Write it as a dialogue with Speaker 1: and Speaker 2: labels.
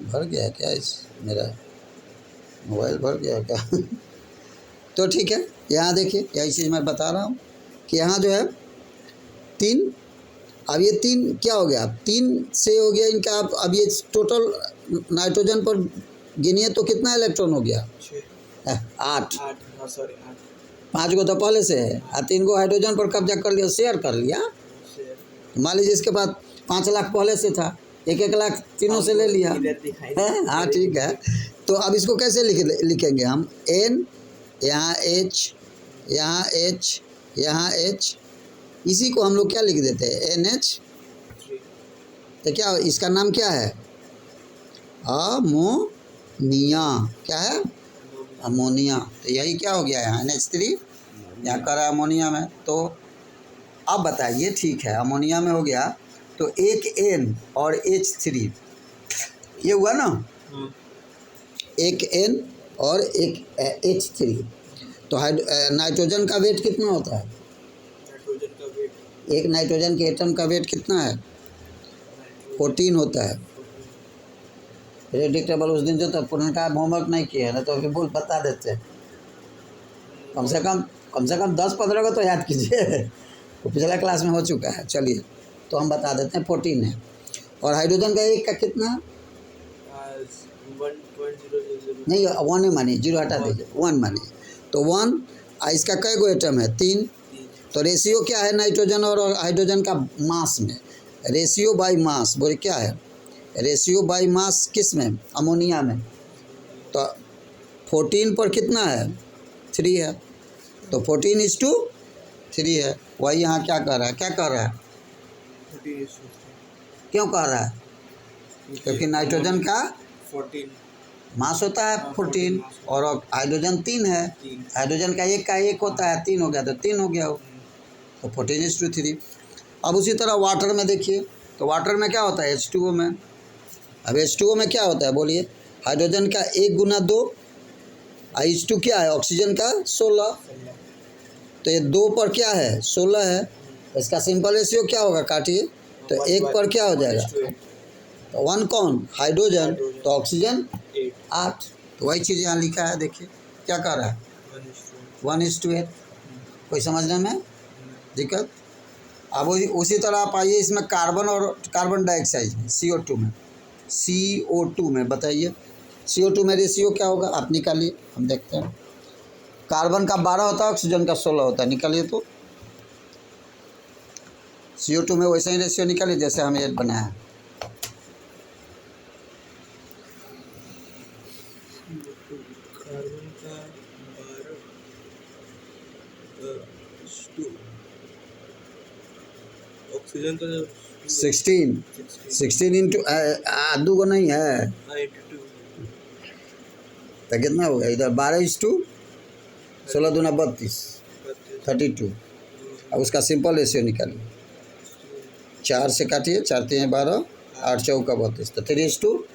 Speaker 1: भर गया क्या इस मेरा मोबाइल भर गया क्या? तो ठीक है, यहाँ देखिए यही चीज़ मैं बता रहा हूँ कि यहाँ जो है 3, अब ये 3 क्या हो गया, 3 से हो गया इनका। अब ये टोटल नाइट्रोजन पर गिनिए तो कितना इलेक्ट्रॉन हो गया? 8। 5 को तो पहले से है और 3 को हाइड्रोजन पर कब्जा कर लिया, शेयर कर लिया। मान लीजिए इसके बाद 5 लाख पहले से था, 1-1 लाख तीनों से ले लिया है। हाँ ठीक है, तो अब इसको कैसे लिखेंगे हम? N, यहाँ H, यहाँ H, यहाँ H, इसी को हम लोग क्या लिख देते हैं? NH। तो क्या इसका नाम क्या है? अमोनिया। क्या है? अमोनिया। तो यही क्या हो गया यहाँ NH3, यहाँ कर रहा है अमोनिया में। तो अब बताइए, ठीक है अमोनिया में हो गया, तो एक N और H3 ये हुआ ना, एक N और एक H3। तो नाइट्रोजन का वेट कितना होता है? एक नाइट्रोजन के एटम का वेट कितना है? 14 होता है। प्रेडिक्टेबल उस दिन जो था पुनः होमवर्क नहीं किया है ना, तो अभी बोल बता देते, कम से कम 10-15 को तो याद कीजिए, वो पिछला क्लास में हो चुका है। चलिए तो हम बता देते हैं 14 है। और हाइड्रोजन का एक का कितना? 1.000 नहीं, 1 ही मानिए, 0 हटा दीजिए, 1 मानिए। तो 1, इसका कै गो एटम है? 3। तो रेशियो क्या है नाइट्रोजन और हाइड्रोजन का मास में? रेशियो बाय मास, बोले क्या है? रेशियो बाय मास किस में? अमोनिया में। तो 14 पर कितना है? 3 है। तो 14:3 है। वही यहाँ क्या कह रहा है? क्या कह रहा है? 14:3 क्यों कह रहा है? क्योंकि नाइट्रोजन का 14 मास होता है 14 और हाइड्रोजन 3 है। हाइड्रोजन का एक होता है, 3 हो गया तो 3 हो गया हो, तो 14:3। अब उसी तरह वाटर में देखिए, तो वाटर में क्या होता है? H2O में। अब H2O में क्या होता है बोलिए? हाइड्रोजन का 1 गुना 2, H2 क्या है? ऑक्सीजन का 16। तो ये 2 पर क्या है? 16 है। इसका सिंपल रेशियो क्या होगा? काटिए, तो 1 पर क्या हो जाएगा? तो 1 कौन? हाइड्रोजन। तो ऑक्सीजन 8। तो वही चीज़ यहाँ लिखा है, देखिए क्या कर रहा है? 1:8। कोई समझने में दिक्कत? अब उसी तरह आप आइए इसमें कार्बन और कार्बन डाइऑक्साइड में, CO2 में बताइए, CO2 में रेशियो क्या होगा? आप निकालिए, हम देखते हैं। कार्बन का 12 होता है, ऑक्सीजन का 16 होता है, निकालिए। तो CO2 में वैसा ही रेशियो निकालिए जैसे हम ये बनाया है।
Speaker 2: ऑक्सीजन तो
Speaker 1: 16 इंटू 2 को नहीं है तो कितना होगा? इधर 12:16 दूना 32, 32। अब उसका सिंपल रेशियो निकालिए, 4 से काटिए, 4 3 12, 8 चौका 32, तो 3:8।